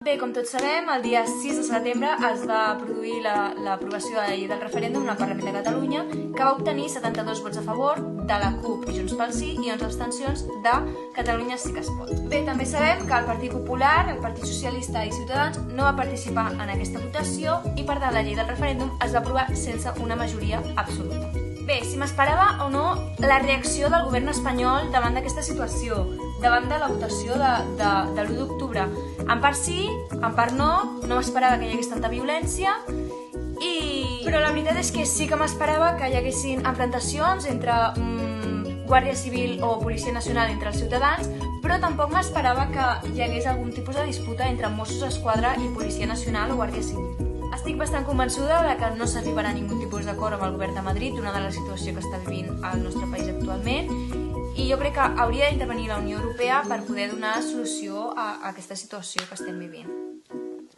Bé, com tots sabem, el dia 6 de setembre es va produir l'aprovació de la llei del referèndum al Parlament de Catalunya, que va obtenir 72 vots a favor de la CUP i Junts pel Sí i 11 abstencions de Catalunya Sí que es pot. Bé, també sabem que el Partit Popular, el Partit Socialista i Ciutadans no va participar en aquesta votació i, per tant, la llei del referèndum es va aprovar sense una majoria absoluta. Bé, si m'esperava o no la reacció del govern espanyol davant d'aquesta situació, davant de la votació de l'1 d'octubre. En part sí, en part no m'esperava que hi hagués tanta violència, però la veritat és que sí que m'esperava que hi haguessin enfrontacions entre Guàrdia Civil o Policia Nacional entre els ciutadans, però tampoc m'esperava que hi hagués algun tipus de disputa entre Mossos d'Esquadra i Policia Nacional o Guàrdia Civil. Estic bastant convençuda que no s'arribarà a ningú tipus d'acord amb el govern de Madrid, donada la situació que està vivint el nostre país actualment, i jo crec que hauria d'intervenir la Unió Europea per poder donar solució a aquesta situació que estem vivint.